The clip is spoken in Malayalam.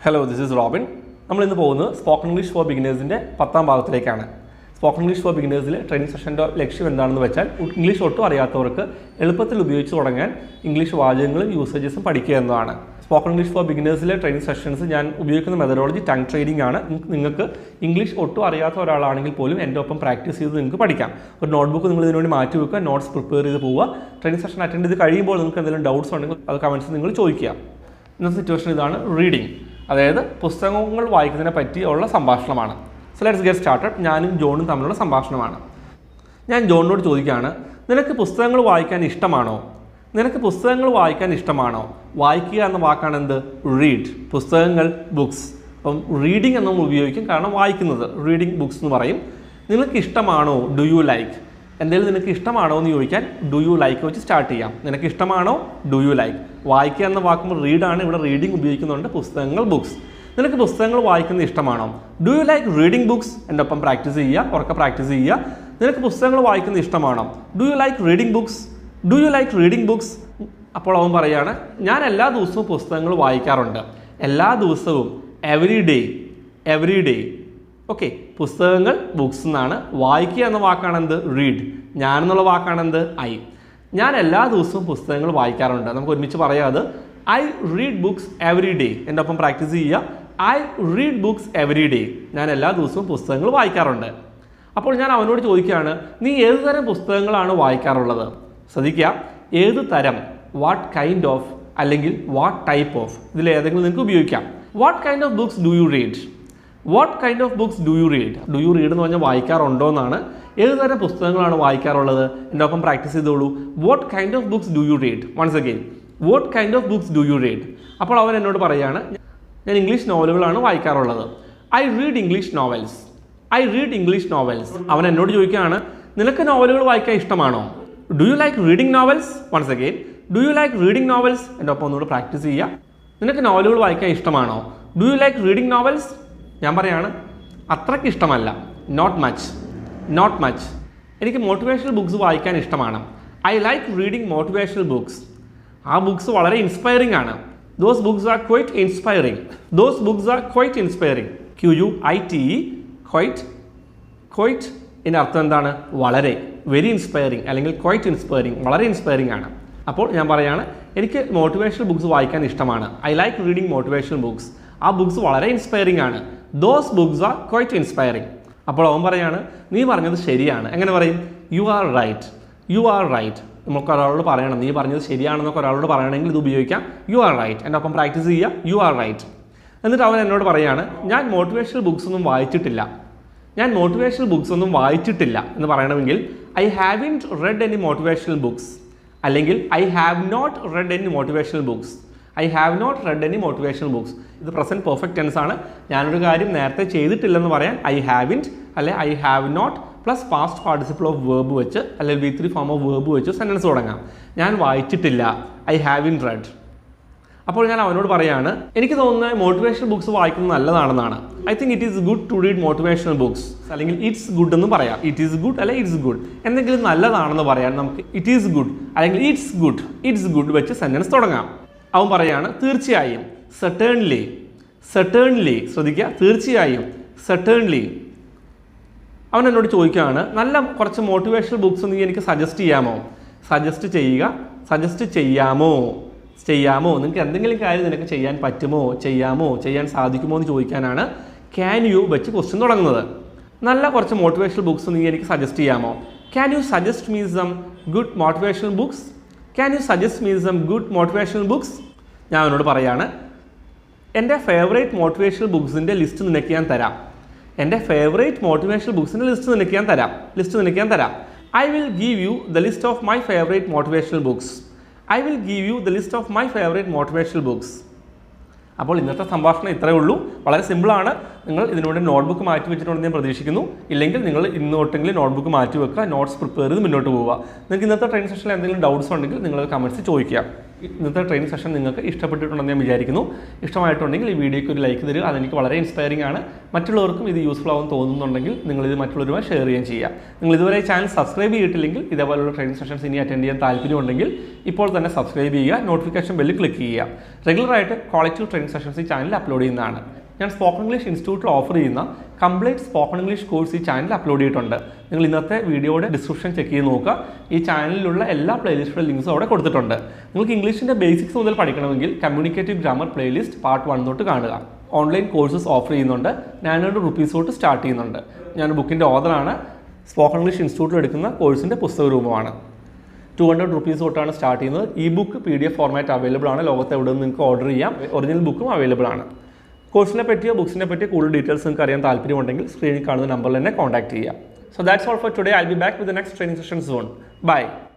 Hello, this is Robin. നമ്മളിന്ന് പോകുന്നത് സ്പോക്കൺ ഇംഗ്ലീഷ് ഫോർ ബിഗിനേഴ്സിൻ്റെ 10ാം ഭാഗത്തിലേക്കാണ്. സ്പോക്കൺ ഇംഗ്ലീഷ് ഫോർ ബിഗിനേഴ്സിലെ ട്രെയിനിങ് സെഷൻ്റെ ലക്ഷ്യം എന്താണെന്ന് വെച്ചാൽ ഇംഗ്ലീഷ് ഒട്ടും അറിയാത്തവർക്ക് എളുപ്പത്തിൽ ഉപയോഗിച്ച് തുടങ്ങാൻ ഇംഗ്ലീഷ് വാചകങ്ങളും യൂസേജസും പഠിക്കുക എന്നതാണ്. സ്പോക്കൺ ഇംഗ്ലീഷ് ഫോർ ബിഗിനേഴ്സിലെ ട്രെയിനിങ് സെഷൻസ് ഞാൻ ഉപയോഗിക്കുന്ന മെത്തഡോളജി ടങ് ട്രെയിനിങ് ആണ്. നിങ്ങൾക്ക് ഇംഗ്ലീഷ് ഒട്ടും അറിയാത്ത ഒരാളാണെങ്കിൽ പോലും എൻ്റെ ഒപ്പം പ്രാക്ടീസ് ചെയ്ത് നിങ്ങൾക്ക് പഠിക്കാം. ഒരു നോട്ട്ബുക്ക് നിങ്ങൾ ഇതിനുവേണ്ടി മാറ്റി വെക്കുക, നോട്ട്സ് പ്രിപ്പയർ ചെയ്ത് പോവുക. ട്രെയിനിങ് സെഷൻ അറ്റൻഡ് ചെയ്ത് കഴിയുമ്പോൾ നിങ്ങൾക്ക് എന്തെങ്കിലും ഡൗട്ട്സ് ഉണ്ടെങ്കിൽ അത് കമൻറ്റ്സ് നിങ്ങൾ ചോദിക്കുക. ഇന്നത്തെ സിറ്റുവേഷൻ ഇതാണ്, റീഡിങ്, അതായത് പുസ്തകങ്ങൾ വായിക്കുന്നതിനെ പറ്റിയുള്ള സംഭാഷണമാണ്. So let's get started. ഞാനും ജോണും തമ്മിലുള്ള സംഭാഷണമാണ്. ഞാൻ ജോണിനോട് ചോദിക്കുകയാണ്, നിനക്ക് പുസ്തകങ്ങൾ വായിക്കാൻ ഇഷ്ടമാണോ? നിനക്ക് പുസ്തകങ്ങൾ വായിക്കാൻ ഇഷ്ടമാണോ? വായിക്കുക എന്ന വാക്കാണ് എന്ത്? റീഡ്. പുസ്തകങ്ങൾ, ബുക്സ്. അപ്പം റീഡിങ് എന്നും ഉപയോഗിക്കും, കാരണം വായിക്കുന്നത് റീഡിങ് ബുക്സ് എന്ന് പറയും. നിനക്ക് ഇഷ്ടമാണോ? Do you like. എന്തെങ്കിലും നിനക്ക് ഇഷ്ടമാണോ എന്ന് ചോദിക്കാൻ ഡു യു ലൈക്ക് വെച്ച് സ്റ്റാർട്ട് ചെയ്യാം. നിനക്ക് ഇഷ്ടമാണോ? Do you like. വായിക്കുക എന്ന വാക്കുമ്പോൾ റീഡാണ്, ഇവിടെ റീഡിങ് ഉപയോഗിക്കുന്നുണ്ട്. പുസ്തകങ്ങൾ, ബുക്സ്. നിനക്ക് പുസ്തകങ്ങൾ വായിക്കുന്നത് ഇഷ്ടമാണോ? Do you like reading books. എൻ്റെ ഒപ്പം പ്രാക്ടീസ് ചെയ്യുക, ഉറക്കെ പ്രാക്ടീസ് ചെയ്യുക. നിനക്ക് പുസ്തകങ്ങൾ വായിക്കുന്നത് ഇഷ്ടമാണോ? Do you like reading books. Do you like reading books. അപ്പോൾ അവൻ പറയാണ്, ഞാൻ എല്ലാ ദിവസവും പുസ്തകങ്ങൾ വായിക്കാറുണ്ട്. എല്ലാ ദിവസവും, every day. Every day. Okay, പുസ്തകങ്ങൾ, ബുക്സ് എന്നാണ്. വായിക്കുക എന്ന വാക്കാണ് എന്ത്? റീഡ്. ഞാൻ എന്നുള്ള വാക്കാണ് എന്ത്? ഐ. ഞാൻ എല്ലാ ദിവസവും പുസ്തകങ്ങൾ വായിക്കാറുണ്ട്. നമുക്ക് ഒരുമിച്ച് പറയാം അത്. I read books every day. എൻ്റെ ഒപ്പം പ്രാക്ടീസ് ചെയ്യുക. I read books every day. ഞാൻ എല്ലാ ദിവസവും പുസ്തകങ്ങൾ വായിക്കാറുണ്ട്. അപ്പോൾ ഞാൻ അവനോട് ചോദിക്കുകയാണ്, നീ ഏത് തരം പുസ്തകങ്ങളാണ് വായിക്കാറുള്ളത്? ശ്രദ്ധിക്കുക, ഏത് തരം, വാട്ട് കൈൻഡ് ഓഫ് അല്ലെങ്കിൽ വാട്ട് ടൈപ്പ് ഓഫ്, ഇതിൽ ഏതെങ്കിലും നിങ്ങൾക്ക് ഉപയോഗിക്കാം. What kind of books do you read? What kind of books do you read? Do you read എന്ന് പറഞ്ഞാൽ വായിക്കാറുണ്ടോ എന്നാണ്. ഏത് തരം പുസ്തകങ്ങളാണ് വായിക്കാറുള്ളത്? എൻ്റെ ഒപ്പം പ്രാക്ടീസ് ചെയ്തോളൂ. What kind of books do you read? Once again, what kind of books do you read? അപ്പോൾ അവൻ എന്നോട് പറയുകയാണ്, ഞാൻ ഇംഗ്ലീഷ് നോവലുകളാണ് വായിക്കാറുള്ളത്. I read English novels. I read English novels. അവൻ എന്നോട് ചോദിക്കുകയാണ്, നിനക്ക് നോവലുകൾ വായിക്കാൻ ഇഷ്ടമാണോ? Do you like reading novels? Once again, do you like reading novels? എൻ്റെ ഒപ്പം ഒന്നുകൂടെ പ്രാക്ടീസ് ചെയ്യുക. നിനക്ക് നോവലുകൾ വായിക്കാൻ ഇഷ്ടമാണോ? Do you like reading novels? ഞാൻ പറയാണ്, അത്രയ്ക്ക് ഇഷ്ടമല്ല. Not much. Not much. എനിക്ക് മോട്ടിവേഷണൽ ബുക്സ് വായിക്കാൻ ഇഷ്ടമാണ്. I like reading motivational books. ആ ബുക്സ് വളരെ ഇൻസ്പയറിംഗ് ആണ്. Those books are quite inspiring. Those books are quite inspiring. QUITE. Quite. Quite ഇതിൻ്റെ അർത്ഥം എന്താണ്? വളരെ. വെരി ഇൻസ്പയറിംഗ് അല്ലെങ്കിൽ ക്വൈറ്റ് ഇൻസ്പയറിംഗ്, വളരെ ഇൻസ്പയറിംഗ് ആണ്. അപ്പോൾ ഞാൻ പറയാണ്, എനിക്ക് മോട്ടിവേഷണൽ ബുക്സ് വായിക്കാൻ ഇഷ്ടമാണ്. I like reading motivational books. ആ ബുക്സ് വളരെ ഇൻസ്പയറിംഗ് ആണ്. Those books are quite inspiring. അപ്പോൾ അവൻ പറയാണ്, നീ പറഞ്ഞത് ശരിയാണ്. എങ്ങനെ പറയും? You are right. You are right. നമുക്ക് ഒരാളോട് പറയണം, നീ പറഞ്ഞത് ശരിയാണെന്നൊക്കെ ഒരാളോട് പറയണമെങ്കിൽ ഇത് ഉപയോഗിക്കാം. You are right. എൻ്റെ ഒപ്പം പ്രാക്ടീസ് ചെയ്യുക. You are right. എന്നിട്ട് അവൻ എന്നോട് പറയാണ്, ഞാൻ മോട്ടിവേഷണൽ ബുക്സ് ഒന്നും വായിച്ചിട്ടില്ല. ഞാൻ മോട്ടിവേഷണൽ ബുക്സ് ഒന്നും വായിച്ചിട്ടില്ല എന്ന് പറയണമെങ്കിൽ I haven't read any motivational books, അല്ലെങ്കിൽ I have not read any motivational books. I have not read any motivational books. ഇത് പ്രസൻറ്റ് പെർഫെക്റ്റ് ടെൻസ് ആണ്. ഞാനൊരു കാര്യം നേരത്തെ ചെയ്തിട്ടില്ലെന്ന് പറയാൻ ഐ ഹാവിൻറ്റ് അല്ലെ I have not plus past participle of verb വെച്ച് അല്ലെങ്കിൽ V3 ഫോം ഓഫ് വേർബ് വെച്ച് സെൻറ്റൻസ് തുടങ്ങാം. ഞാൻ വായിച്ചിട്ടില്ല. I haven't read. അപ്പോൾ ഞാൻ അവനോട് പറയാണ്, എനിക്ക് തോന്നുന്നത് മോട്ടിവേഷണൽ ബുക്സ് വായിക്കുന്നത് നല്ലതാണെന്നാണ്. I think it is good to read motivational books, അല്ലെങ്കിൽ ഇറ്റ്സ് ഗുഡ് എന്ന് പറയാം. ഇറ്റ് ഈസ് ഗുഡ് അല്ലെ ഇറ്റ്സ് ഗുഡ്. എന്തെങ്കിലും നല്ലതാണെന്ന് പറയാൻ നമുക്ക് ഇറ്റ് ഈസ് ഗുഡ് അല്ലെങ്കിൽ ഇറ്റ്സ് ഗുഡ്, ഇറ്റ്സ് ഗുഡ് വെച്ച് സെൻറ്റൻസ് തുടങ്ങാം. അവൻ പറയാണ്, തീർച്ചയായും. സെർട്ടേൺലി. സെർട്ടേൺലി. ശ്രദ്ധിക്കുക, തീർച്ചയായും. സെർട്ടേൺലി. അവൻ എന്നോട് ചോദിക്കുകയാണ്, നല്ല കുറച്ച് മോട്ടിവേഷണൽ ബുക്സ് നീ എനിക്ക് സജസ്റ്റ് ചെയ്യാമോ? സജസ്റ്റ് ചെയ്യുക. സജസ്റ്റ് ചെയ്യാമോ? ചെയ്യാമോ? നിങ്ങൾക്ക് എന്തെങ്കിലും കാര്യം നിനക്ക് ചെയ്യാൻ പറ്റുമോ? ചെയ്യാമോ? ചെയ്യാൻ സാധിക്കുമോ എന്ന് ചോദിക്കാനാണ് ക്യാൻ യു വെച്ച് ക്വസ്റ്റ്യൻ തുടങ്ങുന്നത്. നല്ല കുറച്ച് മോട്ടിവേഷണൽ ബുക്സ് നീ എനിക്ക് സജസ്റ്റ് ചെയ്യാമോ? Can you suggest me some good motivational books? Can you suggest me some good motivational books? ഞാൻ അവനോട് പറയാണ്, എൻ്റെ ഫേവറേറ്റ് മോട്ടിവേഷണൽ ബുക്സിൻ്റെ ലിസ്റ്റ് നിനക്ക് ഞാൻ തരാം. എൻ്റെ ഫേവറേറ്റ് മോട്ടിവേഷണൽ ബുക്സിൻ്റെ ലിസ്റ്റ് നിനക്ക് ഞാൻ തരാം. I will give you the list of my favourite motivational books. I will give you the list of my favourite motivational books. അപ്പോൾ ഇന്നത്തെ സംഭാഷണം ഇത്രയേ ഉള്ളൂ. വളരെ സിമ്പിളാണ്. നിങ്ങൾ ഇതിനുവേണ്ടി നോട്ട്ബുക്ക് മാറ്റി വെച്ചിട്ടുണ്ടെന്ന് ഞാൻ പ്രതീക്ഷിക്കുന്നു. ഇല്ലെങ്കിൽ നിങ്ങൾ ഇന്ന് തൊട്ടെങ്കിലും നോട്ട്ബുക്ക് മാറ്റി വെക്കുക, നോട്ട്സ് പ്രിപ്പയർ ചെയ്ത് മുന്നോട്ട് പോവുക. നിങ്ങൾക്ക് ഇന്നത്തെ ട്രെയിനിങ് സെഷനിൽ എന്തെങ്കിലും ഡൗട്ട്സ് ഉണ്ടെങ്കിൽ നിങ്ങൾ കമൻറ്റ്സ് ചോദിക്കുക. ഇന്നത്തെ ട്രെയിനിങ് സെഷൻ നിങ്ങൾക്ക് ഇഷ്ടപ്പെട്ടിട്ടുണ്ടെന്ന് ഞാൻ വിചാരിക്കുന്നു. ഇഷ്ടമായിട്ടുണ്ടെങ്കിൽ ഈ വീഡിയോയ്ക്ക് ഒരു ലൈക്ക് തരിക. അതെനിക്ക് വളരെ ഇൻസ്പയറിംഗ് ആണ്. മറ്റുള്ളവർക്കും ഇത് യൂസ്ഫുൾ ആവും തോന്നുന്നുണ്ടെങ്കിൽ നിങ്ങളിത് മറ്റുള്ളവരുമായി ഷെയർ ചെയ്യുകയും ചെയ്യുക. നിങ്ങൾ ഇതുവരെ ചാനൽ സബ്സ്ക്രൈബ് ചെയ്തിട്ടില്ലെങ്കിൽ ഇതേപോലുള്ള ട്രെയിനിങ് സെഷൻസ് ഇനി അറ്റൻഡ് ചെയ്യാൻ താല്പര്യമുണ്ടെങ്കിൽ ഇപ്പോൾ തന്നെ സബ്സ്ക്രൈബ് ചെയ്യുക, നോട്ടിഫിക്കേഷൻ ബെല്ല് ക്ലിക്ക് ചെയ്യുക. റെഗുലറായിട്ട് ക്വാളിറ്റി ട്രെയിനിങ് സെഷൻസ് ഈ ചാനലിൽ അപ്ലോഡ് ചെയ്യുന്നതാണ്. ഞാൻ സ്പോക്കൺ ഇംഗ്ലീഷ് ഇൻസ്റ്റിറ്റ്യൂട്ടിൽ ഓഫർ ചെയ്യുന്ന കംപ്ലീറ്റ് സ്പോക്കൺ ഇംഗ്ലീഷ് കോഴ്സ് ഈ ചാനലിൽ അപ്ലോഡ് ചെയ്തിട്ടുണ്ട്. നിങ്ങൾ ഇന്നത്തെ വീഡിയോയുടെ ഡിസ്ക്രിപ്ഷൻ ചെക്ക് ചെയ്ത് നോക്കുക. ഈ ചാനലിലുള്ള എല്ലാ പ്ലേലിസ്റ്റുകളുടെ ലിങ്ക്സും അവിടെ കൊടുത്തിട്ടുണ്ട്. നിങ്ങൾക്ക് ഇംഗ്ലീഷിൻ്റെ ബേസിക്സ് മുതൽ പഠിക്കണമെങ്കിൽ കമ്മ്യൂണിക്കേറ്റീവ് ഗ്രാമർ പ്ലേലിസ്റ്റ് പാർട്ട് 1 തൊട്ട് കാണുക. ഓൺലൈൻ കോഴ്സസ് ഓഫർ ചെയ്യുന്നുണ്ട്. 900 rupees തൊട്ട് സ്റ്റാർട്ട് ചെയ്യുന്നുണ്ട്. ഞാൻ ബുക്കിൻ്റെ ഓർഡറാണ്. സ്പോക്കൺ ഇംഗ്ലീഷ് ഇൻസ്റ്റിറ്റ്യൂട്ടിൽ എടുക്കുന്ന കോഴ്സിൻ്റെ പുസ്തക രൂപമാണ്. 200 rupees തൊട്ടാണ് സ്റ്റാർട്ട് ചെയ്യുന്നത്. E book PDF format available ആണ്. ലോകത്ത് എവിടെ നിന്ന് നിങ്ങൾക്ക് ഓർഡർ ചെയ്യാം. ഒറിജിനൽ ബുക്കും അവൈലബിൾ ആണ്. കോഴ്സിനെ പറ്റിയോ ബുക്സിനെ പറ്റിയോ കൂടുതൽ ഡീറ്റെയിൽസ് നിങ്ങൾക്ക് അറിയാൻ താല്പര്യമുണ്ടെങ്കിൽ സ്ക്രീനിൽ കാണുന്ന നമ്പറിൽ തന്നെ കോൺടാക്ട് ചെയ്യുക. So that's all for today. I be back with the next training session soon. By.